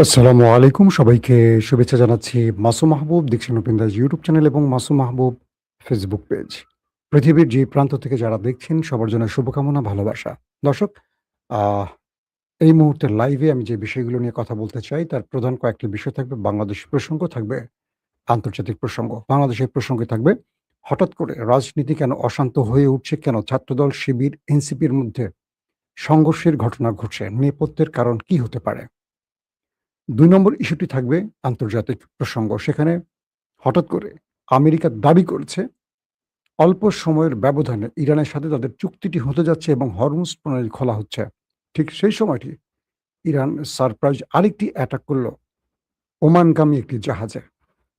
আসসালামু আলাইকুম। সবাইকে শুভেচ্ছা জানাচ্ছি। মাসুম মাহবুব দেখছেন ওপেন দাস ইউটিউব চ্যানেল এবং মাসুম মাহবুব ফেসবুক পেজ। পৃথিবীর যে প্রান্ত থেকে যারা দেখছেন সবার জন্য শুভকামনা, ভালোবাসা। দর্শক, আহ এই মুহূর্তের লাইভে আমি যে বিষয়গুলো নিয়ে কথা বলতে চাই তার প্রধান কয়েকটি বিষয় থাকবে। বাংলাদেশ প্রসঙ্গ থাকবে, আন্তর্জাতিক প্রসঙ্গ। বাংলাদেশের প্রসঙ্গে থাকবে হঠাৎ করে রাজনীতি কেন অশান্ত হয়ে উঠছে, কেন ছাত্রদল, শিবির, এনসিপির মধ্যে সংঘর্ষের ঘটনা ঘটছে, নেপথ্যের কারণ কি হতে পারে? ২ নম্বর ইস্যুটি থাকবে আন্তর্জাতিক প্রসঙ্গ। সেখানে হঠাৎ করে আমেরিকা দাবি করেছে অল্প সময়ের ব্যবধানে ইরানের সাথে তাদের চুক্তিটি হতে যাচ্ছে এবং হরমুজ প্রণালী খোলা হচ্ছে। ঠিক সেই সময়টি ইরান সারপ্রাইজ আরেকটি অ্যাটাক করল ওমানগামী একটি জাহাজে।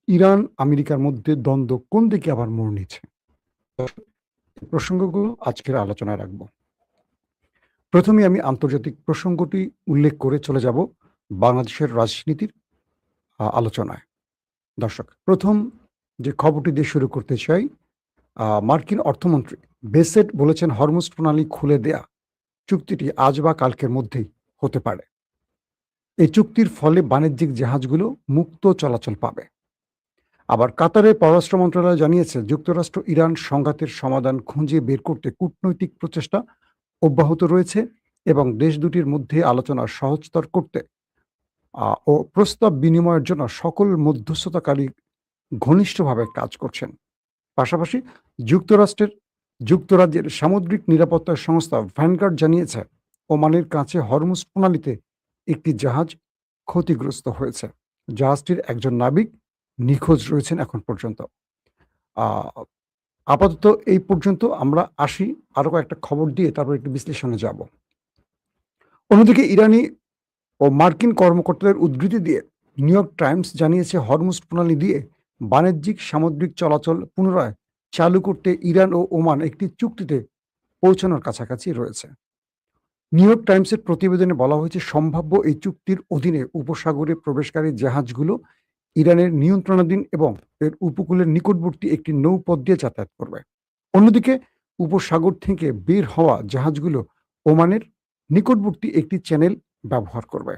ইরান আমেরিকার মধ্যে দ্বন্দ্ব কোন দিকে আবার মোড় নিচ্ছে? এই প্রসঙ্গগুলো আজকের আলোচনায় রাখব। প্রথমে আমি আন্তর্জাতিক প্রসঙ্গটি উল্লেখ করে চলে যাব বাংলাদেশের রাজনীতির আলোচনায়। দর্শক, প্রথম যে খবরটি দিয়ে শুরু করতে চাই, মার্কিন অর্থমন্ত্রী বেসেট বলেছেন হরমুজ প্রণালী খুলে দেয়া চুক্তিটি আজ বা কালকের মধ্যেই হতে পারে। এই চুক্তির ফলে বাণিজ্যিক জাহাজগুলো মুক্ত চলাচল পাবে। আবার কাতারের পররাষ্ট্র মন্ত্রণালয় জানিয়েছে যুক্তরাষ্ট্র ইরান সংঘাতের সমাধান খুঁজে বের করতে কূটনৈতিক প্রচেষ্টা অব্যাহত রয়েছে এবং দেশ দুটির মধ্যে আলোচনা সহজতর করতে ও প্রস্তাব বিনিময়ের জন্য সকল মধ্যস্থতাকারী ঘনিষ্ঠভাবে কাজ করছেন। পাশাপাশি যুক্তরাষ্ট্রের যুক্তরাজ্যের সামুদ্রিক নিরাপত্তা সংস্থা ভ্যানগার্ড জানিয়েছে ওমানের কাছে হরমুজ প্রণালীতে একটি জাহাজ ক্ষতিগ্রস্ত হয়েছে। জাহাজটির একজন নাবিক নিখোঁজ রয়েছেন এখন পর্যন্ত। আহ, আপাতত এই পর্যন্ত আমরা আসি, আরো কয়েকটা খবর দিয়ে তারপর একটু বিশ্লেষণে যাব। অন্যদিকে ইরানি ও মার্কিন কর্মকর্তাদের উদ্ধৃতি দিয়ে নিউ ইয়র্ক টাইমস জানিয়েছে হরমুজ প্রণালী দিয়ে বাণিজ্যিক সামুদ্রিক চলাচল পুনরায় চালু করতে ইরান ও ওমান একটি চুক্তিতে পৌঁছানোর কাছাকাছি রয়েছে। নিউ ইয়র্ক টাইমসের প্রতিবেদনে বলা হয়েছে সম্ভাব্য এই চুক্তির অধীনে উপসাগরে প্রবেশকারী জাহাজগুলো ইরানের নিয়ন্ত্রণাধীন এবং এর উপকূলের নিকটবর্তী একটি নৌপথ দিয়ে যাতায়াত করবে। অন্যদিকে উপসাগর থেকে বের হওয়া জাহাজগুলো ওমানের নিকটবর্তী একটি চ্যানেল ব্যবহার করবে।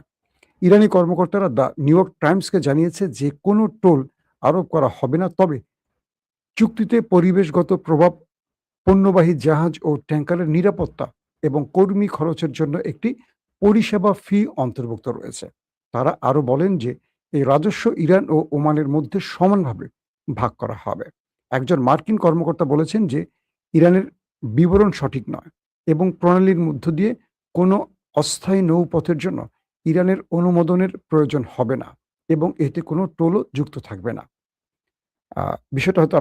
ইরানি কর্মকর্তারা দ্য নিউ ইয়র্ক টাইমসকে জানিয়েছে যে কোনো টোল আরোপ করা হবে না, তবে চুক্তিতে পরিবেশগত প্রভাব, পণ্যবাহী জাহাজ ও ট্যাঙ্কারের নিরাপত্তা এবং কর্মী খরচের জন্য একটি পরিষেবা ফি অন্তর্ভুক্ত রয়েছে। তারা আরো বলেন যে এই রাজস্ব ইরান ও ওমানের মধ্যে সমানভাবে ভাগ করা হবে। একজন মার্কিন কর্মকর্তা বলেছেন যে ইরানের বিবরণ সঠিক নয় এবং প্রণালীর মধ্য দিয়ে কোনো অস্থায়ী নৌপথের জন্য ইরানের অনুমোদনের প্রয়োজন হবে না এবং এতে কোনো টোলও যুক্ত থাকবে না। বিষয়টা হয়তো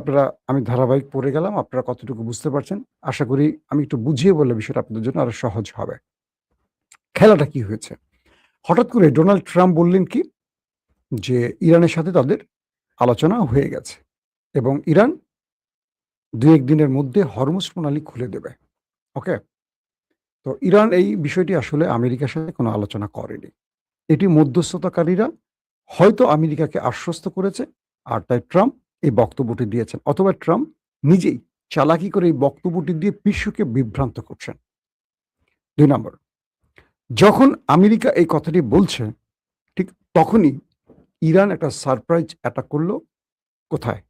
আমি ধারাবাহিক পড়ে গেলাম। আপনারা কতটুকু বুঝতে পারছেন? আশা করি আমি একটু বুঝিয়ে বললে বিষয়টা আপনাদের জন্য আরো সহজ হবে। খেলাটা কি হয়েছে? হঠাৎ করে ডোনাল্ড ট্রাম্প বললেন কি? যে ইরানের সাথে তাদের আলোচনা হয়ে গেছে এবং ইরান ২-১ দিনের মধ্যে হরমুজ প্রণালী খুলে দেবে। ওকে? তো ইরান এই বিষয়টি আসলে আমেরিকার সাথে কোনো আলোচনা করেনি। এটি মধ্যস্থতাকারীরা হয়তো আমেরিকাকে আশ্বস্ত করেছে, আর তাই ট্রাম্প এই বক্তব্যটি দিয়েছেন, অথবা ট্রাম্প নিজেই চালাকি করে এই বক্তব্যটি দিয়ে বিশ্বকে বিভ্রান্ত করছেন। ২ নম্বর, যখন আমেরিকা এই কথাটি বলছে ঠিক তখনই ইরান একটা সারপ্রাইজ অ্যাটাক করলো। কোথায়?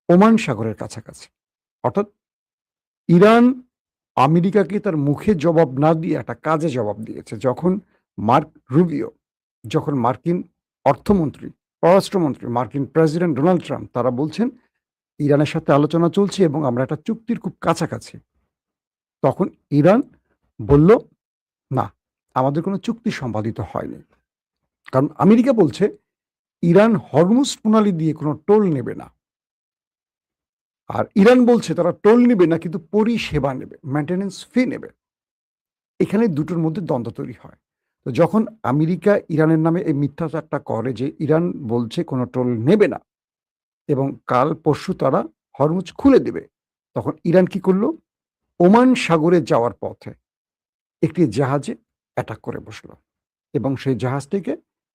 ওমান সাগরের কাছাকাছি। অর্থাৎ ইরান আমেরিকাকে তার মুখে জবাব না দিয়ে একটা কাজে জবাব দিয়েছে। যখন মার্ক রুবিও, যখন মার্কিন অর্থমন্ত্রী, পররাষ্ট্রমন্ত্রী, মার্কিন প্রেসিডেন্ট ডোনাল্ড ট্রাম্প তারা বলছেন ইরানের সাথে আলোচনা চলছে এবং আমরা একটা চুক্তির খুব কাছাকাছি। তখন ইরান বলল, না, আমাদের কোনো চুক্তি সম্পাদিত হয়নি। কারণ আমেরিকা বলছে ইরান হরমুজ প্রণালী দিয়ে কোনো টোল নেবে না। আর ইরান বলছে তারা টোল নেবে না, কিন্তু পরিষেবা নেবে, মেইনটেন্যান্স ফি নেবে। এখানে দুটোর মধ্যে দ্বন্দ্ব তৈরি হয়। তো যখন আমেরিকা ইরানের নামে এই মিথ্যাচারটা করে যে ইরান বলছে কোনো টোল নেবে না এবং কাল পরশু তারা হরমুজ খুলে দেবে, তখন ইরান কি করলো? ওমান সাগরে যাওয়ার পথে একটি জাহাজে অ্যাটাক করে বসলো এবং সেই জাহাজটিকে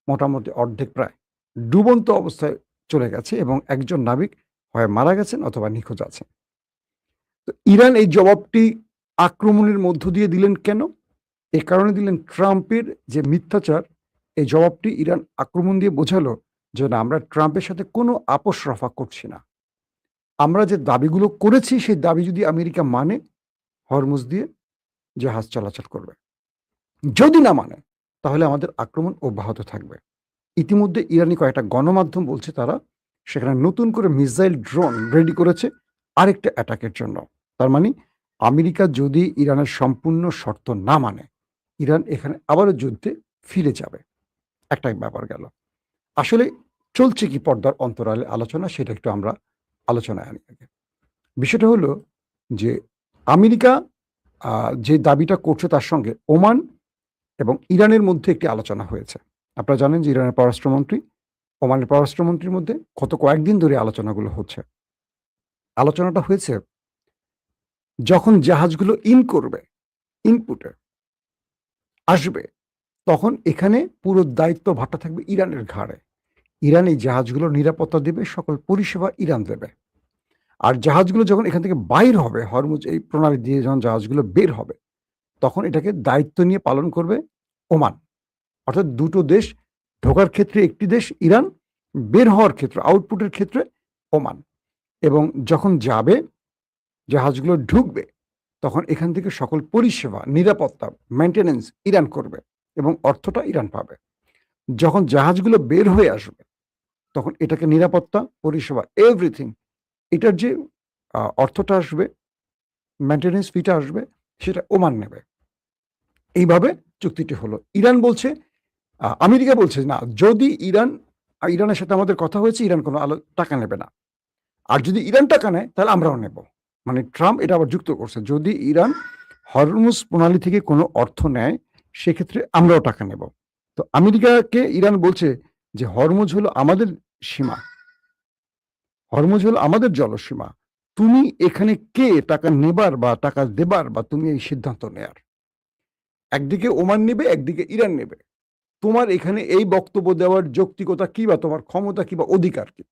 মোটামুটি অর্ধেক প্রায় ডুবন্ত অবস্থায় চলে গেছে এবং একজন নাবিক হয় মারা গেছেন অথবা নিখোঁজ আছেন। তো ইরান এই জবাবটি আক্রমণের মধ্য দিয়ে দিলেন কেন? এ কারণে দিলেন ট্রাম্পের যে মিথ্যাচার, এই জবাবটি ইরান আক্রমণ দিয়ে বোঝালো যে না, আমরা ট্রাম্পের সাথে কোনো আপোষ রফা করছি না। আমরা যে দাবিগুলো করেছি সেই দাবি যদি আমেরিকা মানে, হরমুজ দিয়ে জাহাজ চলাচল করবে। যদি না মানে তাহলে আমাদের আক্রমণ অব্যাহত থাকবে। ইতিমধ্যে ইরানি কয়েকটা গণমাধ্যম বলছে তারা সেখানে নতুন করে মিসাইল ড্রোন রেডি করেছে আরেকটা অ্যাটাকের জন্য। তার মানে আমেরিকা যদি ইরানের সম্পূর্ণ শর্ত না মানে, ইরান এখানে আবারও যুদ্ধে ফিরে যাবে। একটা ব্যাপার গেল। আসলে চলছে কি পর্দার অন্তরালে আলোচনা, সেটা একটু আমরা আলোচনায় আনি আগে। বিষয়টা হলো যে আমেরিকা যে দাবিটা করছে তার সঙ্গে ওমান এবং ইরানের মধ্যে একটি আলোচনা হয়েছে। আপনারা জানেন যে ইরানের পররাষ্ট্রমন্ত্রী ওমানের পররাষ্ট্রমন্ত্রীর মধ্যে কয়েকদিন ধরে আলোচনাগুলো হচ্ছে। আলোচনাটা হয়েছে যখন জাহাজগুলো করবে, ইনপুটে আসবে, তখন এখানে পুরো দায়িত্ব ভারটা থাকবে ইরানের ঘাড়ে। ইরান এই জাহাজগুলোর নিরাপত্তা দেবে, সকল পরিষেবা ইরান দেবে। আর জাহাজগুলো যখন এখান থেকে বাইর হবে, হরমুজ এই প্রণালী দিয়ে যখন জাহাজগুলো বের হবে, তখন এটাকে দায়িত্ব নিয়ে পালন করবে ওমান। অর্থাৎ দুটো দেশ, ঢোকার ক্ষেত্রে একটি দেশ ইরান, বের হওয়ার ক্ষেত্রে আউটপুটের ক্ষেত্রে ওমান। এবং যখন যাবে, জাহাজগুলো ঢুকবে, তখন এখান থেকে সকল পরিষেবা, নিরাপত্তা, মেইনটেন্যান্স ইরান করবে এবং অর্থটা ইরান পাবে। যখন জাহাজগুলো বের হয়ে আসবে, তখন এটাকে নিরাপত্তা, পরিষেবা, এভরিথিং, এটার যে অর্থটা আসবে, মেইনটেন্যান্স ফিটা আসবে, সেটা ওমান নেবে। এইভাবে চুক্তিটি হলো। ইরান বলছে, আমেরিকা বলছে না, যদি ইরানের সাথে আমাদের কথা হয়েছে, ইরান কোনো টাকা নেবে না। আর যদি ইরান টাকা নেয় তাহলে আমরাও নেব। মানে ট্রাম্প এটা আবার যুক্ত করছে, যদি ইরান হরমুজ প্রণালী থেকে কোনো অর্থ নেয়, সেক্ষেত্রে আমরাও টাকা নেব। তো আমেরিকাকে ইরান বলছে যে হরমুজ হলো আমাদের সীমা, হরমুজ হলো আমাদের জলসীমা। তুমি এখানে কে টাকা নেবার বা টাকা দেবার বা তুমি এই সিদ্ধান্ত নেয়ার? একদিকে ওমান নেবে, একদিকে ইরান নেবে। তোমার এখানে এই বক্তব্য দেওয়ার যৌক্তিকতা কি বা তোমার ক্ষমতা কি বা অধিকার কি?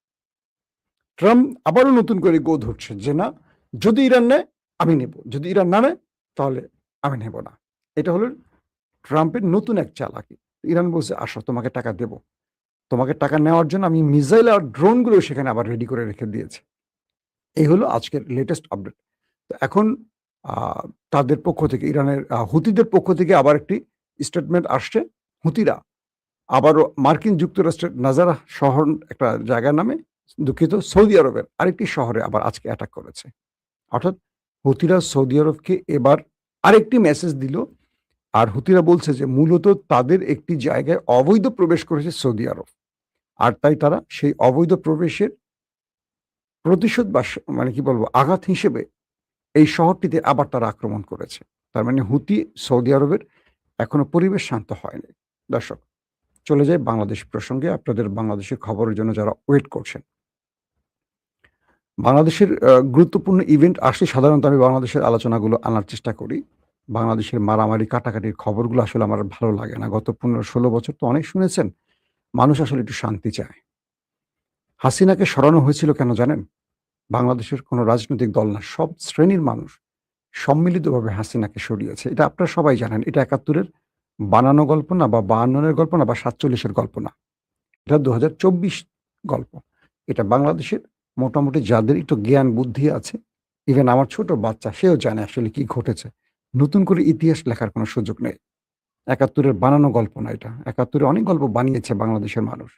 ট্রাম্প আবারও নতুন করে গো ধরছে যে না, যদি ইরান নেয় আমি নেব, যদি ইরান না নেয় তাহলে আমি নেব না। এটা হলো ট্রাম্পের নতুন এক চালাকি। ইরান বলছে আসো, তোমাকে টাকা দেব। তোমাকে টাকা নেওয়ার জন্য আমি মিসাইল আর ড্রোনগুলো সেখানে আবার রেডি করে রেখে দিয়েছি। এই হলো আজকের লেটেস্ট আপডেট। তো এখন তাদের পক্ষ থেকে, ইরানের হুতিদের পক্ষ থেকে আবার একটি স্টেটমেন্ট আসছে। হুতিরা আবারও মার্কিন যুক্তরাষ্ট্রের নাজারা শহর একটা জায়গার নামে, দুঃখিত, সৌদি আরবের আরেকটি শহরে আবার আজকে অ্যাটাক করেছে। অর্থাৎ হুতিরা সৌদি আরবকে এবার আরেকটি মেসেজ দিল। আর হুতিরা বলছে যে মূলত তাদের একটি জায়গায় অবৈধ প্রবেশ করেছে সৌদি আরব। আর তাই তারা সেই অবৈধ প্রবেশের প্রতিশোধ বা মানে কি বলবো, আঘাত হিসেবে এই শহরটিতে আবার তারা আক্রমণ করেছে। তার মানে হুতি সৌদি আরবের এখনো পরিবেশ শান্ত হয়নি। দর্শক, চলে যাই বাংলাদেশ প্রসঙ্গে। আপনাদের বাংলাদেশের খবরের জন্য যারা ওয়েট করছেন, বাংলাদেশের গুরুত্বপূর্ণ ইভেন্ট আসলে সাধারণত আমি বাংলাদেশের আলোচনাগুলো আনার চেষ্টা করি। বাংলাদেশের মারামারি কাটাকাটির খবরগুলো আসলে আমার ভালো লাগে না। গত ১৫-১৬ বছর তো অনেক শুনেছেন। মানুষ আসলে একটু শান্তি চায়। হাসিনাকে সরানো হয়েছিল কেন জানেন? বাংলাদেশের কোনো রাজনৈতিক দল না, সব শ্রেণীর মানুষ সম্মিলিতভাবে হাসিনাকে সরিয়েছে। এটা আপনারা সবাই জানেন। এটা ৭১-এর বানানো গল্প না, বা ৫২-এর গল্প না, বা ৪৭-এর গল্প না। এটা ২০২৪ গল্প। এটা বাংলাদেশের মোটামুটি যাদের একটু জ্ঞান বুদ্ধি আছে, ইভেন আমার ছোট বাচ্চা, সেও জানে আসলে কি ঘটেছে। নতুন করে ইতিহাস লেখার কোনো সুযোগ নেই। ৭১-এর বানানো গল্প না এটা। ৭১-এ অনেক গল্প বানিয়েছে বাংলাদেশের মানুষ।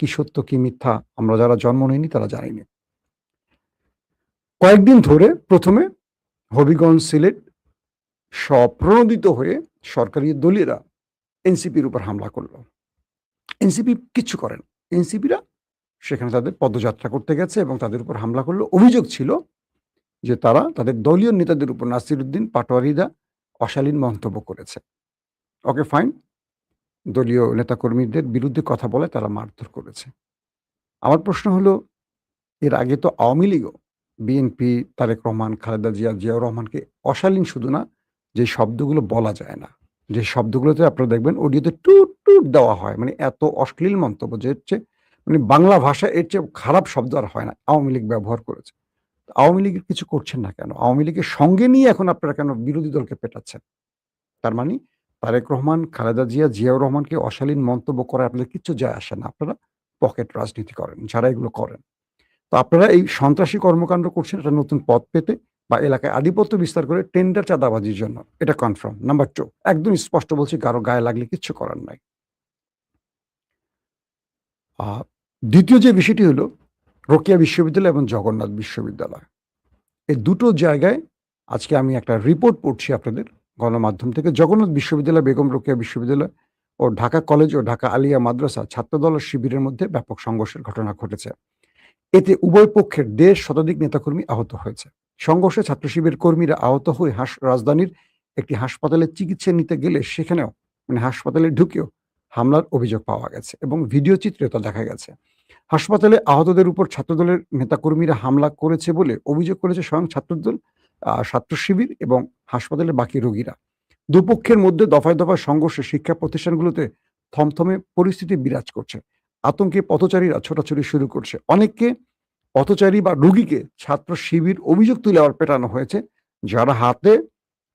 কি সত্য কি মিথ্যা আমরা যারা জন্ম নেইনি তারা জানিনি। কয়েকদিন ধরে প্রথমে হবিগঞ্জ, সিলেট স্বপ্রণোদিত হয়ে সরকারি দলীয়রা এনসিপির উপর হামলা করল। এনসিপি কিচ্ছু করেন। এনসিপিরা সেখানে তাদের পদযাত্রা করতে গেছে এবং তাদের উপর হামলা করলো। অভিযোগ ছিল যে তারা তাদের দলীয় নেতাদের উপর, নাসিরউদ্দিন পাটোয়ারিরা অশালীন মন্তব্য করেছে। ওকে ফাইন, দলীয় নেতাকর্মীদের বিরুদ্ধে কথা বলে তারা মারধর করেছে। আমার প্রশ্ন হলো, এর আগে তো আওয়ামী লীগও বিএনপি, তারেক রহমান, খালেদা জিয়া, জিয়াউর রহমানকে অশালীন শুধু না, যে শব্দগুলো বলা যায় না, যে শব্দগুলোতে আপনারা দেখবেন অডিওতে টুট টুট দেওয়া হয়, মানে এত অশ্লীল মন্তব্য যে হচ্ছে, মানে বাংলা ভাষা এর চেয়ে খারাপ শব্দ আর হয় না, আওয়ামী লীগ ব্যবহার করেছে। আওয়ামী লীগের কিছু করছেন না কেন? আওয়ামী লীগের সঙ্গে নিয়ে এখন আপনারা কেন বিরোধী দলকে পেটাচ্ছেন? তার মানে তারেক রহমান, খালেদা জিয়া, জিয়াউর রহমানকে অশালীন মন্তব্য করায় আপনাদের কিচ্ছু যায় আসে না। আপনারা পকেট রাজনীতি করেন, যারা এগুলো করেন। তো আপনারা এই সন্ত্রাসী কর্মকাণ্ড করছেন একটা নতুন পদ পেতে বা এলাকায় আধিপত্য বিস্তার করে টেন্ডার চাঁদাবাজির জন্য। এটা কনফার্ম। নাম্বার 2 একদম স্পষ্ট বলছি কারো গায়ে লাগলে কিচ্ছু করার নাই। আ ২য় যে বিষয়টি হলো রোকেয়া বিশ্ববিদ্যালয় এবং জগন্নাথ বিশ্ববিদ্যালয়। এই দুটো জায়গায় আজকে আমি একটা রিপোর্ট পড়ছি আপনাদের গণমাধ্যম থেকে। জগন্নাথ বিশ্ববিদ্যালয়, বেগম রোকেয়া বিশ্ববিদ্যালয় ও ঢাকা কলেজ ও ঢাকা আলিয়া মাদ্রাসা ছাত্রদল ও শিবিরের মধ্যে ব্যাপক সংঘর্ষের ঘটনা ঘটেছে। এতে উভয় পক্ষের ১.৫ শতাধিক নেতাকর্মী আহত হয়েছে। সংঘর্ষে ছাত্র শিবির কর্মীরা আহত হয়ে রাজধানীর একটি হাসপাতালে চিকিৎসা নিতে গেলে সেখানেও হাসপাতালে ঢুকেও হামলার অভিযোগ পাওয়া গেছে এবং ভিডিও চিত্রে তা দেখা গেছে। হাসপাতালে আহতদের উপর ছাত্রদলের নেতাকর্মীরা হামলা করেছে বলে অভিযোগ করেছে স্বয়ং ছাত্রদল, ছাত্র শিবির এবং হাসপাতালের বাকি রোগীরা। দুপক্ষের মধ্যে দফায় দফায় সংঘর্ষে শিক্ষা প্রতিষ্ঠানগুলোতে থমথমে পরিস্থিতি বিরাজ করছে। আতঙ্কে পথচারীরা ছোটাছুটি শুরু করছে। অনেককে পথচারী বা রোগীকে ছাত্র শিবির অভিযোগ তুলে আবার পেটানো হয়েছে। যারা হাতে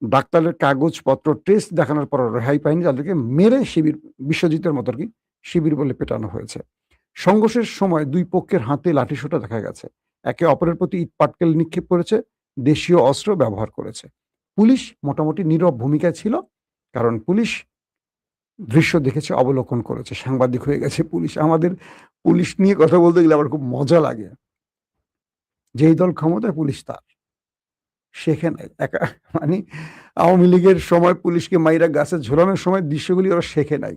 ডাক্তারের কাগজপত্র টেস্ট দেখানোর পর রেহাই পায়নি তাদেরকে মেরে শিবির বিশ্বজিতের মতো আরকি শিবির বলে পেটানো হয়েছে। সংঘর্ষের সময় ২ পক্ষের হাতে লাঠিসোঁটা দেখা গেছে। একে অপরের প্রতি ইটপাটকেল নিক্ষেপ করেছে, দেশীয় অস্ত্র ব্যবহার করেছে। পুলিশ মোটামুটি নীরব ভূমিকায় ছিল। কারণ পুলিশ দৃশ্য দেখেছে, অবলোকন করেছে। সাংবাদিক হয়ে গেছে পুলিশ। আমাদের পুলিশ নিয়ে কথা বলতে গেলে আমার খুব মজা লাগে। যেই দল ক্ষমতায় পুলিশ তার। সেখানে একা মানে আওয়ামী লীগের সময় পুলিশকে মাইরা গাছে ঝোলানোর সময় দৃশ্যগুলি ওরা শেখে নাই।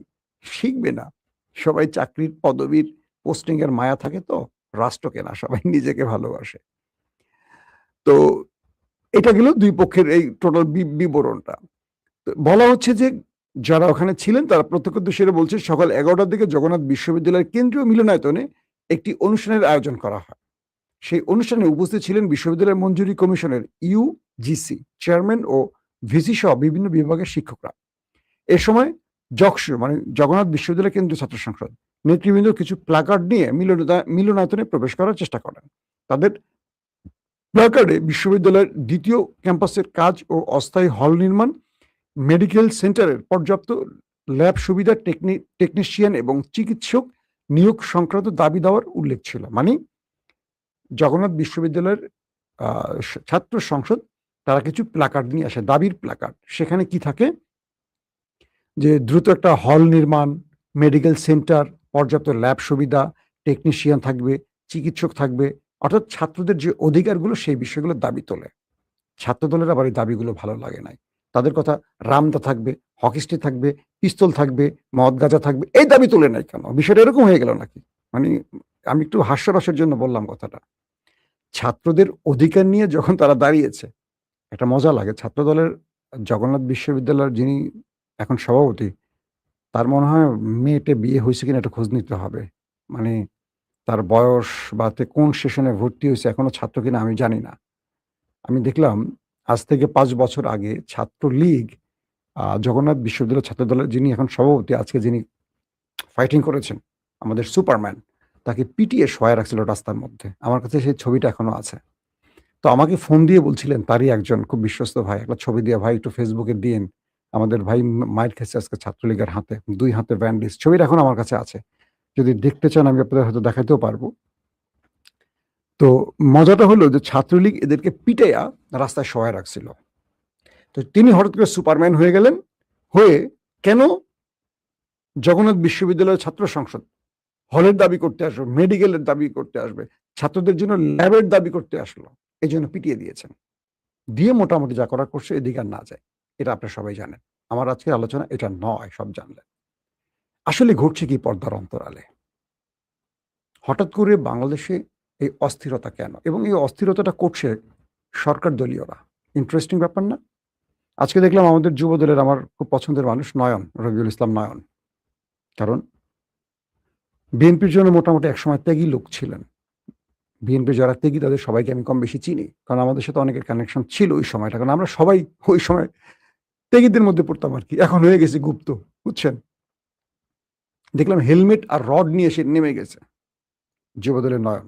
শিখবে না। সবাই চাকরির, পদবীর, পোস্টিং এর মায়া থাকে তো। রাষ্ট্রকে না, সবাই নিজেকে ভালোবাসে। তো এটা গেল ২ পক্ষের এই টোটাল বিবরণটা। তো বলা হচ্ছে যে যারা ওখানে ছিলেন তারা প্রত্যক্ষদর্শীরা বলছে সকাল ১১টার দিকে জগন্নাথ বিশ্ববিদ্যালয়ের কেন্দ্রীয় মিলনায়তনে একটি অনুষ্ঠানের আয়োজন করা হয়। সেই অনুষ্ঠানে উপস্থিত ছিলেন বিশ্ববিদ্যালয় মঞ্জুরি কমিশনের ইউজিসি চেয়ারম্যান ও ভিসি সহ বিভিন্ন বিভাগের শিক্ষকরা। এ সময় জকসু জগন্নাথ বিশ্ববিদ্যালয় কেন্দ্রীয় ছাত্র সংসদ নেতৃবৃন্দ কিছু প্ল্যাকার্ড নিয়ে মিলনায়তনে প্রবেশ করার চেষ্টা করেন। তাদের প্ল্যাকার্ডে বিশ্ববিদ্যালয়ের ২য় ক্যাম্পাসের কাজ ও অস্থায়ী হল নির্মাণ, মেডিকেল সেন্টারের পর্যাপ্ত ল্যাব সুবিধা, টেকনিশিয়ান এবং চিকিৎসক নিয়োগ সংক্রান্ত দাবি দেওয়ার উল্লেখ ছিল। জগন্নাথ বিশ্ববিদ্যালয়ের ছাত্র সংসদ তারা কিছু প্ল্যাকার্ড নিয়ে আসে, দাবির প্ল্যাকার্ড। সেখানে কি থাকে? যে দ্রুত একটা হল নির্মাণ, মেডিকেল সেন্টার, পর্যাপ্ত ল্যাব সুবিধা, টেকনিশিয়ান থাকবে, চিকিৎসক থাকবে। অর্থাৎ ছাত্রদের যে অধিকারগুলো সেই বিষয়গুলোর দাবি তোলে। ছাত্রদলের আবার এই দাবিগুলো ভালো লাগে নাই। তাদের কথা রামদা থাকবে, হকিস্টি থাকবে, পিস্তল থাকবে, মদ গাঁজা থাকবে। এই দাবি তোলে নাই কেন? বিষয়টা এরকম হয়ে গেল নাকি? মানে আমি একটু হাস্যরসের জন্য বললাম কথাটা। ছাত্রদের অধিকার নিয়ে যখন তারা দাঁড়িয়েছে, একটা মজা লাগে। ছাত্রদলের জগন্নাথ বিশ্ববিদ্যালয়ের যিনি এখন সভাপতি, তার মনে হয় মেয়েটে বিয়ে হইছে কিনা একটু খোঁজ নিতে হবে। মানে তার বয়স বা কোন সেশনে ভর্তি হইছে এখনো ছাত্র কিনা আমি জানি না। আমি দেখলাম আজ থেকে ৫ বছর আগে ছাত্রলীগ জগন্নাথ বিশ্ববিদ্যালয় ছাত্রদলের যিনি এখন সভাপতি, আজকে যিনি ফাইটিং করেছেন, আমাদের সুপারম্যান, তাকে পিটিয়ে শোয়ায় রাখছিল রাস্তার মধ্যে। আমার কাছে সেই ছবিটা এখনো আছে। তো আমাকে ফোন দিয়ে বলছিলেন তারই একজন খুব বিশ্বস্ত ভাই, একটা ছবি দিয়ে, "ভাই একটু ফেসবুকে দিয়েন। আমাদের ভাই মাইর খেয়েছে আজকে ছাত্রলীগের হাতে। ২ হাতে ব্যান্ডেজ।" ছবিটা এখন আমার কাছে আছে। যদি দেখতে চান আমি আপনাদের হয়তো দেখাইতেও পারবো। তো মজাটা হলো যে ছাত্রলীগ এদেরকে পিটাইয়া রাস্তায় শোয়ায় রাখছিল। তো তিনি হঠাৎ করে সুপারম্যান হয়ে গেলেন। হয়ে কেন জগন্নাথ বিশ্ববিদ্যালয়ের ছাত্র সংসদ হলের দাবি করতে আসবে, মেডিকেলের দাবি করতে আসবে, ছাত্রদের জন্য ল্যাবের দাবি করতে আসলো। এজন্য পিটিয়ে দিয়েছেন। দিয়ে মোটামুটি যা করার করছে এদিকে আর না যায়। এটা আপনারা সবাই জানেন। আমার আজকের আলোচনা এটা নয়, সব জানলেন। আসলে ঘটছে কি পর্দার অন্তরালে? হঠাৎ করে বাংলাদেশে এই অস্থিরতা কেন? এবং এই অস্থিরতাটা করছে সরকার দলীয়রা। ইন্টারেস্টিং ব্যাপার না? আজকে দেখলাম আমাদের যুবদলের আমার খুব পছন্দের মানুষ নয়ন, রবিউল ইসলাম নয়ন। কারণ বিএনপির জন্য মোটামুটি একসময় ত্যাগী লোক ছিলেন। বিএনপির যারা ত্যাগী তাদের সবাইকে আমি কম বেশি চিনি। কারণ আমাদের সাথে অনেকের কানেকশন ছিল ওই সময়টা। কারণ আমরা সবাই ওই সময় ত্যাগীদের মধ্যে পড়তাম আরকি। এখন হয়ে গেছি গুপ্ত, বুঝছেন? দেখলাম হেলমেট আর রড নিয়ে এসে নেমে গেছে যুবদলের নয়ন।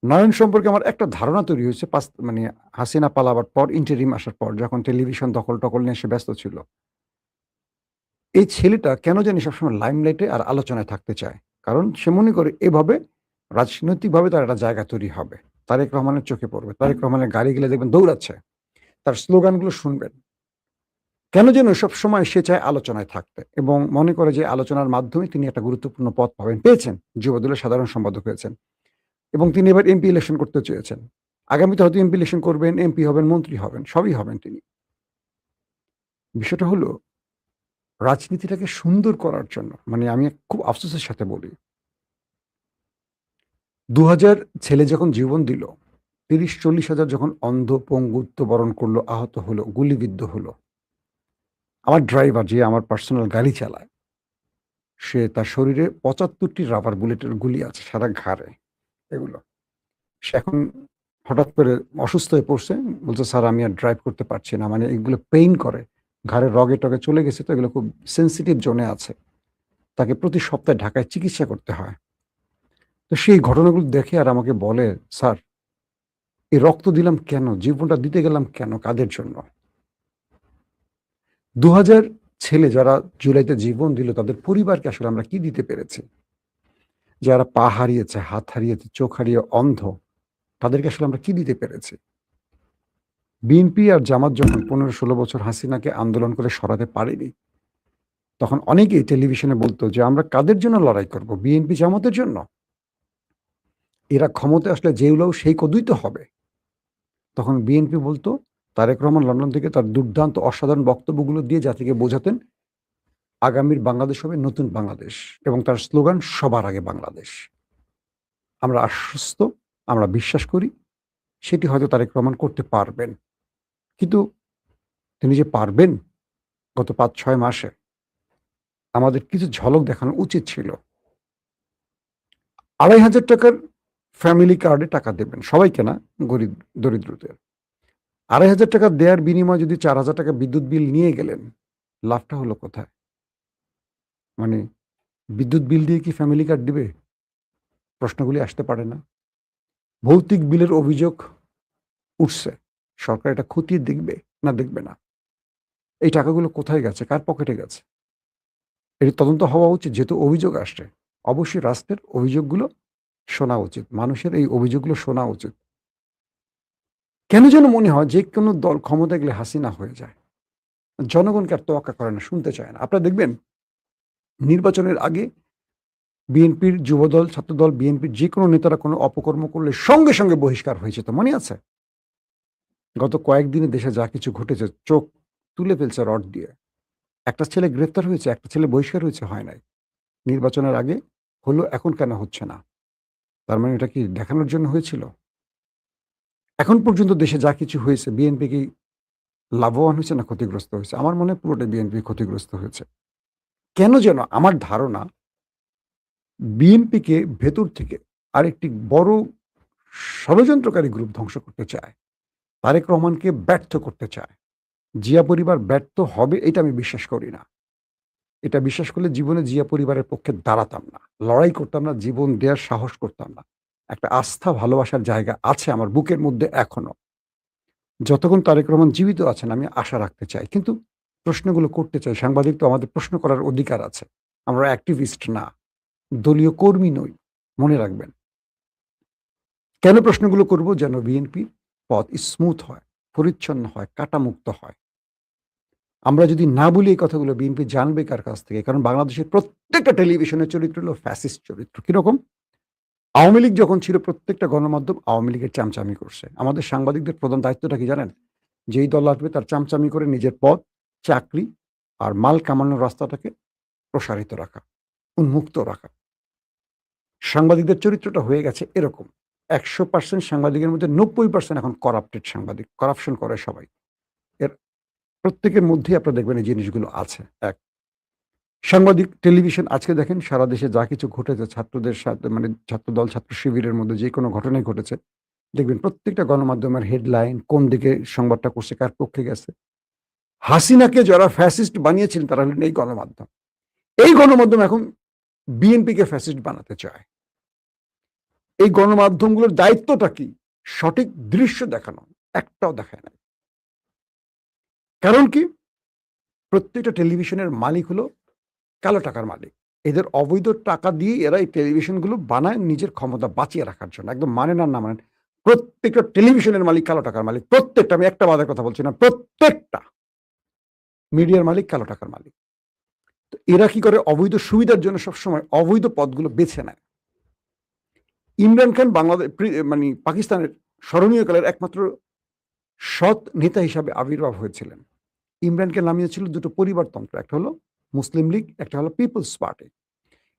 নয়ন সম্পর্কে আমার একটা ধারণা তৈরি হয়েছে হাসিনা পালাবার পর, ইন্টারিম আসার পর, যখন টেলিভিশন দখল-টখল নিয়ে সে ব্যস্ত ছিল। এই ছেলেটা কেন জানি সবসময় লাইমলাইটে আর আলোচনায় থাকতে চায়। কারণ সে মনে করে এভাবে রাজনৈতিকভাবে তার একটা জায়গা তৈরি হবে। তারেক রহমানের চোখে পড়বে। তারেক রহমানের গাড়ি গেলে দেখবেন দৌড়াচ্ছে। তার স্লোগানগুলো শুনবেন। কেন যেন সবসময় সে চায় আলোচনায় থাকতে এবং মনে করে যে আলোচনার মাধ্যমে তিনি একটা গুরুত্বপূর্ণ পদ পাবেন। পেয়েছেন। যুবদলের সাধারণ সম্পাদক হয়েছেন এবং তিনি এবার এমপি ইলেকশন করতে চেয়েছেন। আগামীতে হয়তো এমপি ইলেকশন করবেন, এমপি হবেন, মন্ত্রী হবেন, সবই হবেন তিনি। বিষয়টা হলো রাজনীতিটাকে সুন্দর করার জন্য মানে আমি খুব আফসোসের সাথে বলি ২০০০ ছেলে যখন জীবন দিল, ৩০-৪০ হাজার যখন অন্ধ, পঙ্গুত্ব বরণ করলো, আহত হলো, গুলিবিদ্ধ হলো। আমার ড্রাইভার যে আমার পার্সোনাল গাড়ি চালায়, সে তার শরীরে ৭৫ টি রাবার বুলেটের গুলি আছে সারা ঘাড়ে এগুলো। সে এখন হঠাৎ করে অসুস্থ হয়ে পড়ছে। বলছে, "স্যার আমি আর ড্রাইভ করতে পারছি না।" মানে এগুলো পেইন করে। ঘাড়ের রগে-টগে চলে গেছে তো এগুলো খুব সেনসিটিভ জোনে আছে। তাকে প্রতি সপ্তাহে ঢাকায় চিকিৎসা করতে হয়। তো সেই ঘটনাগুলো দেখে আর আমাকে বলে, "স্যার এই রক্ত দিলাম কেন? জীবনটা দিতে গেলাম কেন? কাদের জন্য?" ২০০০ ছেলে যারা জুলাইতে জীবন দিল তাদের পরিবারকে আসলে আমরা কি দিতে পেরেছি? যারা পা হারিয়েছে, হাত হারিয়েছে, চোখ হারিয়ে অন্ধ, তাদেরকে আসলে আমরা কি দিতে পেরেছি? বিএনপি আর জামাত যখন ১৫-১৬ বছর হাসিনাকে আন্দোলন করে সরাতে পারেনি, তখন অনেকেই টেলিভিশনে বলত যে, "আমরা কাদের জন্য লড়াই করব? বিএনপি জামাতের জন্য? এরা ক্ষমতায় আসলে যে উলাও সেই কদুই তো হবে।" তখন বিএনপি বলত, তারেক রহমান লন্ডন থেকে তার দুর্দান্ত অসাধারণ বক্তব্যগুলো দিয়ে জাতিকে বোঝাতেন আগামীর বাংলাদেশ হবে নতুন বাংলাদেশ এবং তার স্লোগান সবার আগে বাংলাদেশ। আমরা আশ্বস্ত, আমরা বিশ্বাস করি সেটি হয়তো তারেক রহমান করতে পারবেন। কিন্তু তিনি যে পারবেন গত ৫-৬ মাসে আমাদের কিছু ঝলক দেখানো উচিত ছিল। ৳২৫০০ ফ্যামিলি কার্ডে টাকা দেবেন। সবাইকে না, গরিব দরিদ্রদের। ৳২৫০০ দেয়ার বিনিময়ে যদি ৳৪,০০০ বিদ্যুৎ বিল নিয়ে গেলেন, লাভটা হলো কোথায়? মানে বিদ্যুৎ বিল দিয়ে কি ফ্যামিলি কার্ড দিবে? প্রশ্নগুলি আসতে পারে না? ভৌতিক বিলের অভিযোগ উঠছে। সরকার এটা খতিয়ে দেখবে না দেখবে না? এই টাকাগুলো কোথায় গেছে? কার পকেটে গেছে? এর তদন্ত হওয়া উচিত। যেহেতু অভিযোগ আসছে, অবশ্যই রাষ্ট্রের অভিযোগগুলো শোনা উচিত। মানুষের এই অভিযোগগুলো শোনা উচিত। কেন যেন মনে হয় যেকোনো দল ক্ষমতায় গেলে হাসিনা হয়ে যায়। জনগণকে আর তোয়াক্কা করে না, শুনতে চায় না। আপনারা দেখবেন নির্বাচনের আগে বিএনপির যুবদল, ছাত্রদল, বিএনপির যেকোনো নেতারা কোনো অপকর্ম করলে সঙ্গে, সঙ্গে বহিষ্কার হয়ে যেত। মনে আছে? গত কয়েকদিনে দেশে যা কিছু ঘটেছে চোখ তুলে ফেলছে রড দিয়ে। একটা ছেলে গ্রেফতার হয়েছে, একটা ছেলে বহিষ্কার হয়েছে, হয় নাই। নির্বাচনের আগে হলো, এখন কেন হচ্ছে না? তার মানে এটা কি দেখানোর জন্য হয়েছিল? এখন পর্যন্ত দেশে যা কিছু হয়েছে বিএনপি কি লাভবান হয়েছে না ক্ষতিগ্রস্ত হয়েছে? আমার মনে হয় পুরোটাই বিএনপি ক্ষতিগ্রস্ত হয়েছে। কেন যেন আমার ধারণা বিএনপিকে ভেতর থেকে আরেকটি বড় ষড়যন্ত্রকারী গ্রুপ ধ্বংস করতে চায়। তারেক রহমানকে ব্যর্থ করতে চায়। জিয়া পরিবার ব্যর্থ হবে এটা আমি বিশ্বাস করি না। এটা বিশ্বাস করলে জীবনে জিয়া পরিবারের পক্ষে দাঁড়াতাম না। লড়াই করতাম না, জীবন দেয়ার সাহস করতাম না। একটা আস্থা ভালোবাসার জায়গা আছে আমার বুকের মধ্যে এখনো। যতক্ষণ তারেক রহমান জীবিত আছেন আমি আশা রাখতে চাই। কিন্তু প্রশ্নগুলো করতে চাই। সাংবাদিক তো আমাদের প্রশ্ন করার অধিকার আছে। আমরা অ্যাক্টিভিস্ট না, দলীয় কর্মী নই। মনে রাখবেন। কেন প্রশ্নগুলো করব? যেন বিএনপির পথ স্মুথ হয়, পরিচ্ছন্ন হয়, কাঁটামুক্ত হয়। আমরা যদি না বলি এই কথাগুলো বিএনপি জানবে কার কাছ থেকে? কারণ বাংলাদেশের প্রত্যেকটা টেলিভিশনের চরিত্র হলো ফ্যাসিস্ট চরিত্র। কিরকম? আওয়ামী লীগ যখন ছিল প্রত্যেকটা গণমাধ্যম আওয়ামী লীগের চামচামি করছে। আমাদের সাংবাদিকদের প্রধান দায়িত্বটা কি জানেন? যেই দল আসবে তার চামচামি করে নিজের পদ, চাকরি আর মাল কামানোর রাস্তাটাকে প্রসারিত রাখা, উন্মুক্ত রাখা। সাংবাদিকদের চরিত্রটা হয়ে গেছে এরকম। ১০০% সাংবাদিকের মধ্যে ৯০% এখন করাপ্টেড সাংবাদিক। করাপশন করে সবাই। এর প্রত্যেকের মধ্যেই আপনারা দেখবেন এই জিনিসগুলো আছে। এক, সাংবাদিক টেলিভিশন আজকে দেখেন সারা দেশে যা কিছু ঘটেছে ছাত্রদের সাথে মানে ছাত্রদল, ছাত্র শিবিরের মধ্যে যেকোনো ঘটনাই ঘটেছে, দেখবেন প্রত্যেকটা গণমাধ্যমের হেডলাইন কোন দিকে সংবাদটা করছে, কার পক্ষে গেছে। হাসিনাকে যারা ফ্যাসিস্ট বানিয়েছিলেন তারা হলেন এই গণমাধ্যম। এই গণমাধ্যম এখন বিএনপিকে ফ্যাসিস্ট বানাতে চায়। এই গণমাধ্যমগুলোর দায়িত্বটা কি? সঠিক দৃশ্য দেখানো। একটাও দেখায় নাই। কারণ কি? প্রত্যেকটা টেলিভিশনের মালিক হলো কালো টাকার মালিক। এদের অবৈধ টাকা দিয়ে এরা এই টেলিভিশনগুলো বানায় নিজের ক্ষমতা বাঁচিয়ে রাখার জন্য। একদম মানেন আর না মানেন, প্রত্যেকটা টেলিভিশনের মালিক কালো টাকার মালিক। প্রত্যেকটা, আমি একটা বাদের কথা বলছি না, প্রত্যেকটা মিডিয়ার মালিক কালো টাকার মালিক। তো এরা কি করে? অবৈধ সুবিধার জন্য সবসময় অবৈধ পথগুলো বেছে নেয়। ইমরান খান বাংলাদেশ মানে পাকিস্তানের স্মরণীয় কালের একমাত্র সৎ নেতা হিসাবে আবির্ভাব হয়েছিলেন। ইমরানকে নামিয়েছিল দুটো পরিবারতন্ত্র, একটা হলো মুসলিম লীগ, একটা হলো পিপলস পার্টি।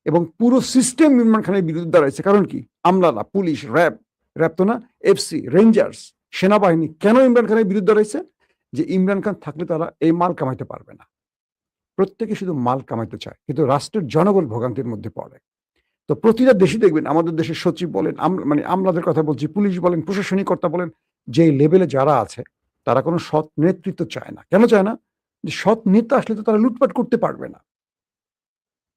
এবং পুরো সিস্টেম ইমরান খানের বিরুদ্ধে দাঁড়াইছে। কারণ কি? আমলারা, পুলিশ, র্যাব, র্যাব তো না, এফসি, রেঞ্জার্স, সেনাবাহিনী কেন ইমরান খানের বিরুদ্ধে দাঁড়াইছে? যে ইমরান খান থাকলে তারা এই মাল কামাইতে পারবে না। প্রত্যেকে শুধু মাল কামাইতে চায়, কিন্তু রাষ্ট্রের জনগণ ভোগান্তির মধ্যে পড়ে। তো প্রতিটা দেশে দেখবেন, আমাদের দেশের সচিব বলেন, মানে আমলাদের কথা বলছি, পুলিশ বলেন, প্রশাসনিক কর্তা বলেন, যে লেভেলে যারা আছে তারা কোনো সৎ নেতৃত্ব চায় না। কেন চায় না? যে সৎ নেতা আসলে তো তারা লুটপাট করতে পারবে না।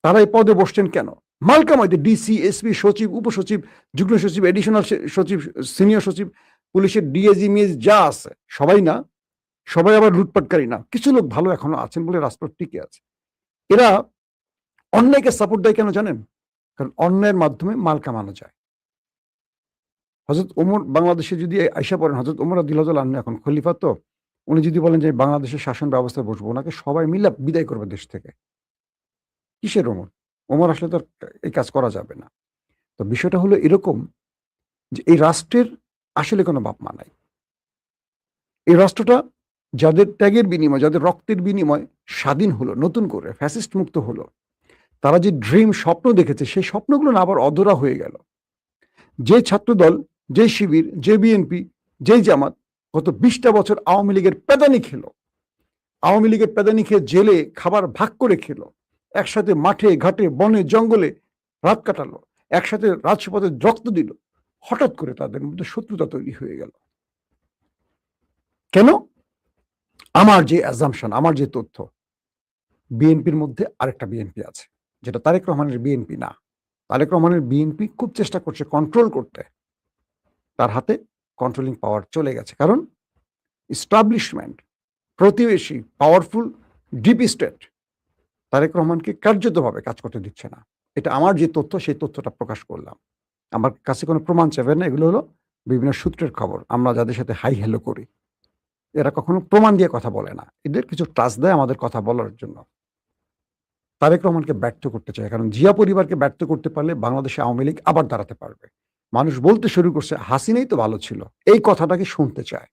তারা এই পদে বসছেন কেন? মাল কামাইতে। ডিসি, এসপি, সচিব, উপসচিব, যুগ্ম সচিব, এডিশনাল সচিব, সিনিয়র সচিব, পুলিশের ডিএজি, মিএস যা আছে সবাই না, সবাই আবার লুটপাটকারী না। কিছু লোক ভালো এখনো আছেন বলে রাষ্ট্র টিকে আছে। এরা অন্যায়কে সাপোর্ট দেয় কেন জানেন? কারণ অন্যায়ের মাধ্যমে মাল কামানো যায়। হযরত ওমর বাংলাদেশে যদি আইসা পড়েন, হযরত ওমর রাদিয়াল্লাহু আনহু এখন খলিফা, তো উনি যদি বলেন যে বাংলাদেশের শাসন ব্যবস্থায় বসবো, ওনাকে সবাই মিলে বিদায় করবে দেশ থেকে। কিসের ওমর? ওমর আসলে তো আর এই কাজ করা যাবে না। তো বিষয়টা হলো এরকম যে এই রাষ্ট্রের আসলে কোনো বাপ-মা নাই। এই রাষ্ট্রটা যাদের ত্যাগের বিনিময়ে, যাদের রক্তের বিনিময়ে স্বাধীন হলো, নতুন করে ফ্যাসিস্ট মুক্ত হলো, তারা যে ড্রিম, স্বপ্ন দেখেছে, সেই স্বপ্নগুলো না আবার অধরা হয়ে গেল। যে ছাত্রদল, যে শিবির, যে বিএনপি, যেই জামাত গত ২০টা বছর আওয়ামী লীগের প্যাদানি খেলো, আওয়ামী লীগের প্যাদানি খেয়ে জেলে খাবার ভাগ করে খেলো, একসাথে মাঠে ঘাটে বনে জঙ্গলে রাত কাটালো, একসাথে রাজপথে রক্ত দিল, হঠাৎ করে তাদের মধ্যে শত্রুতা তৈরি হয়ে গেল। কেন? আমার যে অ্যাজাম্পশন, আমার যে তথ্য, বিএনপির মধ্যে আরেকটা বিএনপি আছে, যেটা তারেক রহমানের বিএনপি না। তারেক রহমানের বিএনপি খুব চেষ্টা করছে কন্ট্রোল করতে, তার হাতে কন্ট্রোলিং পাওয়ার চলে গেছে। কারণ এস্টাবলিশমেন্ট, প্রতিবেশী, পাওয়ারফুল ডিপ স্টেট তারেক রহমানকে কার্যতভাবে কাজ করতে দিচ্ছে না। এটা আমার যে তথ্য, সেই তথ্যটা প্রকাশ করলাম। আমার কাছে কোনো প্রমাণ চাইবেন না, এগুলো হলো বিভিন্ন সূত্রের খবর। আমরা যাদের সাথে হাই হ্যালো করি, এরা কখনো প্রমাণ দিয়ে কথা বলে না, এদের কিছু ট্রাস্ট দেয় আমাদের কথা বলার জন্য। তারেক রহমানকে ব্যর্থ করতে চায়, কারণ জিয়া পরিবারকে ব্যর্থ করতে পারলে বাংলাদেশে আওয়ামী লীগ আবার দাঁড়াতে পারবে। মানুষ বলতে শুরু করছে হাসিনাই তো ভালো ছিল, এই কথাটাকে শুনতে চায়।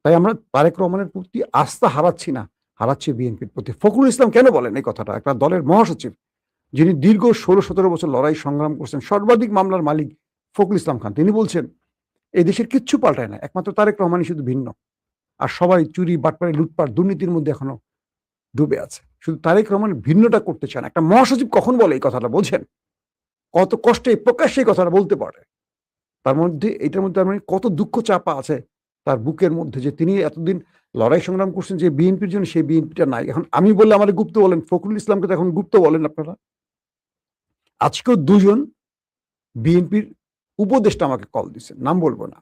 তাই আমরা তারেক রহমানের প্রতি আস্থা হারাচ্ছি না, হারাচ্ছি বিএনপির প্রতি। ফখরুল ইসলাম কেন বলেন এই কথাটা? একটা দলের মহাসচিব, যিনি দীর্ঘ ১৬-১৭ বছর লড়াই সংগ্রাম করছেন, সর্বাধিক মামলার মালিক ফখরুল ইসলাম খান, তিনি বলছেন এই দেশের কিচ্ছু পাল্টায় না, একমাত্র তারেক রহমানই শুধু ভিন্ন। আর সবাই চুরি, বাটপারি, লুটপাট, দুর্নীতির মধ্যে এখনো ডুবে আছে। শুধু তারেক রহমান ভিন্নটা করতে চান। একটা মহাসচিব কখন বলে এই কথাটা বোঝেন? কত কষ্টে প্রকাশ্যে এই কথাটা বলতে পারে। তার মধ্যে, এটার মধ্যে তার মানে কত দুঃখ চাপা আছে তার বুকের মধ্যে, যে তিনি এতদিন লড়াই সংগ্রাম করছেন যে বিএনপির জন্য, সেই বিএনপিটা নাই। এখন আমি বললে আমারে গুপ্ত বলেন, ফখরুল ইসলামকে তো এখন গুপ্ত বলেন আপনারা। আজকেও ২ জন বিএনপির উপদেষ্টা আমাকে কল দিছেন, নাম বলবো না।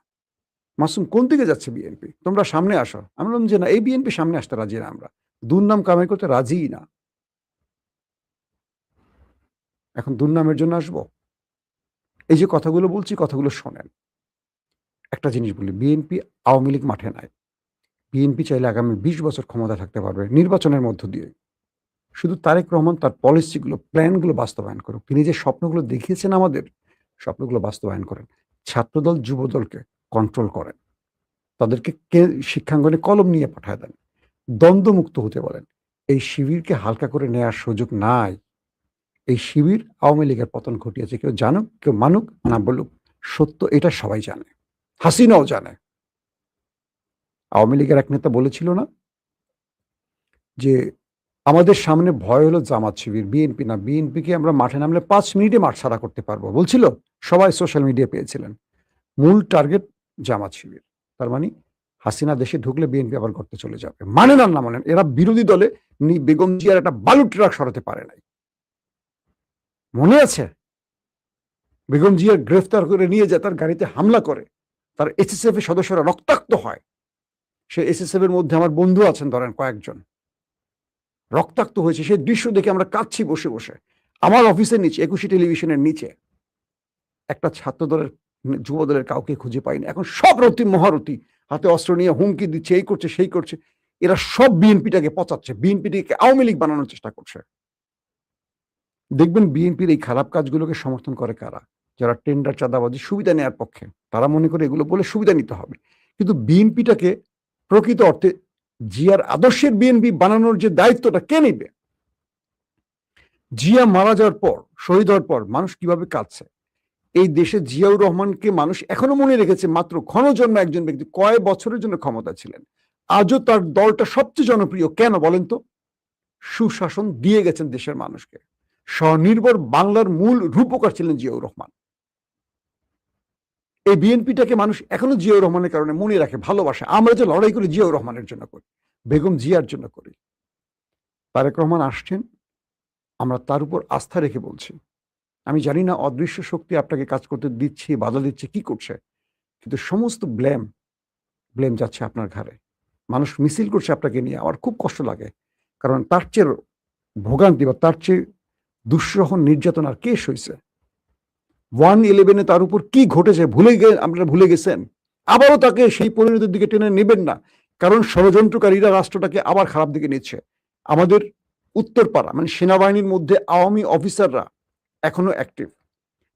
মাসুম কোন দিকে যাচ্ছে বিএনপি? তোমরা সামনে আসো। আমি বললাম যে না, এই বিএনপি সামনে আসতে রাজি না আমরা। দুর্নাম কামাই করতে রাজিই না। এখন দুর্নামের জন্য আসবো? এই যে কথাগুলো বলছি, কথাগুলো শোনেন। একটা জিনিস বলি, বিএনপি, আওয়ামী লীগ মাঠে নাই। বিএনপি চাইলে আগামী ২০ বছর ক্ষমতায় থাকতে পারবে নির্বাচনের মধ্য দিয়ে। শুধু তারেক রহমান তার পলিসিগুলো, প্ল্যানগুলো বাস্তবায়ন করুক। তিনি যে স্বপ্নগুলো দেখিয়েছেন আমাদের, স্বপ্নগুলো বাস্তবায়ন করেন। ছাত্রদল, যুবদলকে কন্ট্রোল করেন। তাদেরকে শিক্ষাঙ্গনে কলম নিয়ে পাঠায় দেন। দ্বন্দ্বমুক্ত হতে বলেন। এই শিবিরকে হালকা করে নেয়ার সুযোগ নাই। এই শিবির আওয়ামী লীগের পতন ঘটিয়েছে। কেউ জানুক, কেউ মানুক না বলুক, সত্য এটা সবাই জানে। হাসিনাও জানে। আওয়ামী লীগের এক নেতা বলেছিল না যে আমাদের সামনে ভয় হলো জামাত শিবির, বিএনপি না। বিএনপিকে আমরা মাঠে নামলে ৫ মিনিটে মাঠ ছাড়া করতে পারবো বলছিল। সবাই সোশ্যাল মিডিয়া পেয়েছিলেন। মূল টার্গেট জামাত শিবির। তার মানে হাসিনা দেশে ঢুকলে বিএনপি আবার করতে চলে যাবে। মানেন আর না মানেন, এরা বিরোধী দলে বেগম জিয়ার একটা বালু ট্রাক সরাতে পারে নাই। মনে আছে? বেগম জিয়া গ্রেফতার করে নিয়ে যায়, তার গাড়িতে হামলা করে, তার এসএসএফ এর সদস্যরা রক্তাক্ত হয়। সে এসএসএফ এর মধ্যে আমার বন্ধু আছেন ধরেন কয়েকজন। রক্তাক্ত হয়েছে, সেই দৃশ্য দেখে আমরা কাঁদছি বসে বসে। আমার অফিসের নিচে, একুশে টেলিভিশনের নিচে একটা ছাত্র দলের, যুব দলের কাউকে খুঁজে পাইনি। এখন সব রতি মহারথী হাতে অস্ত্র নিয়ে হুমকি দিচ্ছে, এই করছে সেই করছে। এরা সব বিএনপিটাকে পচাচ্ছে, বিএনপিটাকে আওয়ামী লীগ বানানোর চেষ্টা করছে। দেখবেন বিএনপির এই খারাপ কাজগুলোকে সমর্থন করে কারা? যারা টেন্ডার, চাঁদাবাজি, সুবিধা নেয়ার পক্ষে। তারা মনে করে এগুলো বলে সুবিধা নিতে হবে। কিন্তু বিএনপিটাকে প্রকৃত অর্থে জিয়ার আদর্শের বিএনপি বানানোর যে দায়িত্বটা কে নিবে? জিয়া মারা যাওয়ার পর, শহীদ হওয়ার পর মানুষ কিভাবে কাঁদছে? এই দেশে জিয়াউর রহমানকে মানুষ এখনো মনে রেখেছে মাত্র ক্ষণজন্ম একজন ব্যক্তি, কয়েক বছরের জন্য ক্ষমতা ছিলেন। আজও তার দলটা সবচেয়ে জনপ্রিয়। কেন বলেন তো? সুশাসন দিয়ে গেছেন দেশের মানুষকে। স্বনির্ভর বাংলার মূল রূপকার ছিলেন জিয়াউর রহমান। এই বিএনপিটাকে মানুষ এখনো জিয়াউর রহমানের কারণে মনে রাখে, ভালোবাসে। আমরা যে লড়াই করি জিয়াউর রহমানের জন্য করি, বেগম জিয়ার জন্য করি। তারেক রহমান আসছেন, আমরা তার উপর আস্থা রেখে বলছি। আমি জানি না অদৃশ্য শক্তি আপনাকে কাজ করতে দিচ্ছে, বাধা দিচ্ছে, কি করছে, কিন্তু সমস্ত ব্লেম যাচ্ছে আপনার ঘাড়ে। মানুষ মিছিল করছে আপনাকে নিয়ে। আমার খুব কষ্ট লাগে, কারণ তার চেয়ে ভোগান্তি বা তার চেয়ে দুঃসহ নির্যাতন আর কে সইছে? 1/11 তার উপর কি ঘটেছে আপনারা ভুলে গেছেন? আবারও তাকে সেই পরিণতির দিকে টেনে নেবেন না, কারণ ষড়যন্ত্রকারীরা রাষ্ট্রটাকে আবার খারাপ দিকে নিচ্ছে। আমাদের উত্তরপাড়া মানে সেনাবাহিনীর মধ্যে আওয়ামী অফিসাররা এখনো অ্যাক্টিভ,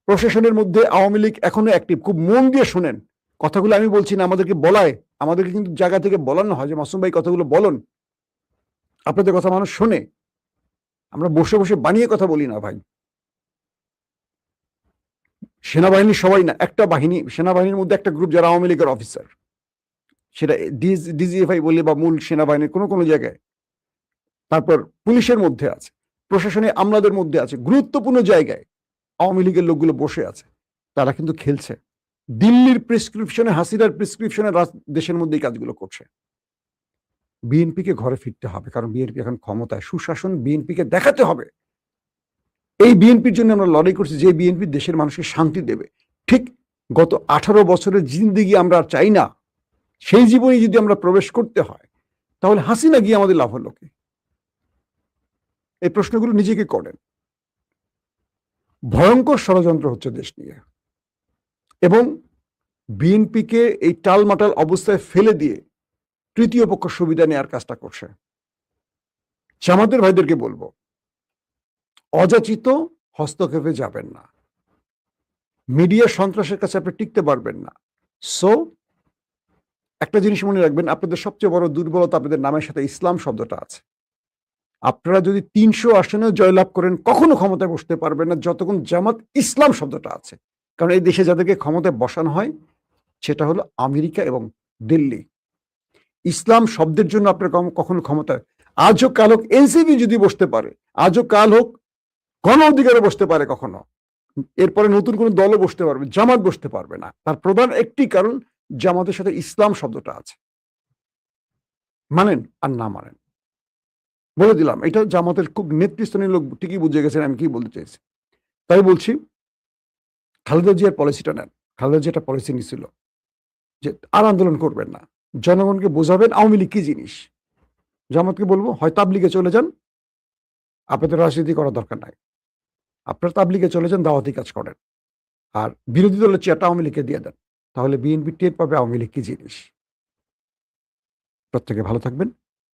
প্রশাসনের মধ্যে আওয়ামী লীগ এখনো অ্যাক্টিভ। খুব মন দিয়ে শোনেন কথাগুলো, আমি বলছি না, আমাদেরকে কিন্তু জায়গা থেকে বলানো হয় যে মাসুম ভাই কথাগুলো বলুন, আপনাদের কথা মানুষ শোনে। আমরা বসে বসে বানিয়ে কথা বলি না ভাই। সেনাবাহিনীর সবাই না, একটা বাহিনী, সেনাবাহিনীর মধ্যে একটা গ্রুপ যারা আওয়ামী লীগের অফিসার, সেটা ডিজিএফআই বলে বা মূল সেনাবাহিনীর কোনো কোনো জায়গায়, তারপর পুলিশের মধ্যে আছে, প্রশাসনে আমলাদের মধ্যে আছে, গুরুত্বপূর্ণ জায়গায় আওয়ামী লীগের লোকগুলো বসে আছে। তারা কিন্তু খেলছে দিল্লির প্রেসক্রিপশনে, হাসিনার প্রেসক্রিপশনে দেশের মধ্যে এই কাজগুলো করছে। বিএনপিকে ঘরে ফিরতে হবে, কারণ বিএনপি এখন ক্ষমতায়। সুশাসন বিএনপিকে দেখাতে হবে। এই বিএনপির জন্য আমরা লড়াই করছি, যে বিএনপি দেশের মানুষকে শান্তি দেবে। ঠিক গত 18 বছরের জিন্দেগি আমরা আর চাই না। সেই জীবনে যদি আমরা প্রবেশ করতে হয়, তাহলে হাসিনা গিয়ে আমাদের লাভ হলো কি? এই প্রশ্নগুলো নিজেকে করেন। ভয়ঙ্কর ষড়যন্ত্র হচ্ছে দেশ নিয়ে, এবং বিএনপিকে এই টালমাটাল অবস্থায় ফেলে দিয়ে তৃতীয় পক্ষ সুবিধা নেওয়ার কাজটা করছে। জামাতের ভাইদেরকে বলবো, অযাচিত হস্তক্ষেপে যাবেন না। মিডিয়া সন্ত্রাসের কাছে আপনি টিকতে পারবেন না। সো একটা জিনিস মনে রাখবেন, আপনাদের সবচেয়ে বড় দুর্বলতা আপনাদের নামের সাথে ইসলাম শব্দটা আছে। আপনারা যদি 300 আসনেও জয়লাভ করেন, কখনো ক্ষমতায় বসতে পারবেন না যতক্ষণ জামাত ইসলাম শব্দটা আছে। কারণ এই দেশে যাদেরকে ক্ষমতায় বসানো হয় সেটা হলো আমেরিকা এবং দিল্লি। ইসলাম শব্দের জন্য আপনার কখনো ক্ষমতায়, আজও কাল হোক এনসিপি যদি বসতে পারে, আজও কাল হোক গণ অধিকারে বসতে পারে কখনো, এরপরে নতুন কোন দলও বসতে পারবে, জামাত বসতে পারবে না। তার প্রধান একটি কারণ, জামাতের সাথে ইসলাম শব্দটা আছে। মানেন আর না মানেন, বলে দিলাম, এটা জামাতের খুব নেতৃস্থানীয় লোক ঠিকই বুঝে গেছেন আমি কি বলতে চাইছি। তাই বলছি, খালেদা জিয়ার পলিসিটা নেন। খালেদা জিয়া একটা পলিসি নিছিল যে আর আন্দোলন করবেন না, জনগণকে বোঝাবেন আওয়ামী লীগ কি জিনিস। জামাতকে বলবো, হয় তাবলিগে চলে যান, আপনাদের রাজনীতি করার দরকার নাই। আপনারা তাবলিগে চলে যান, দাওয়াতি কাজ করেন, আর বিরোধী দলের চেয়ারটা আওয়ামী লীগকে দিয়ে দেন। তাহলে বিএনপি টের পাবে আওয়ামী লীগ কি জিনিস। প্রত্যেকে ভালো থাকবেন।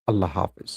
আল্লাহ হাফেজ।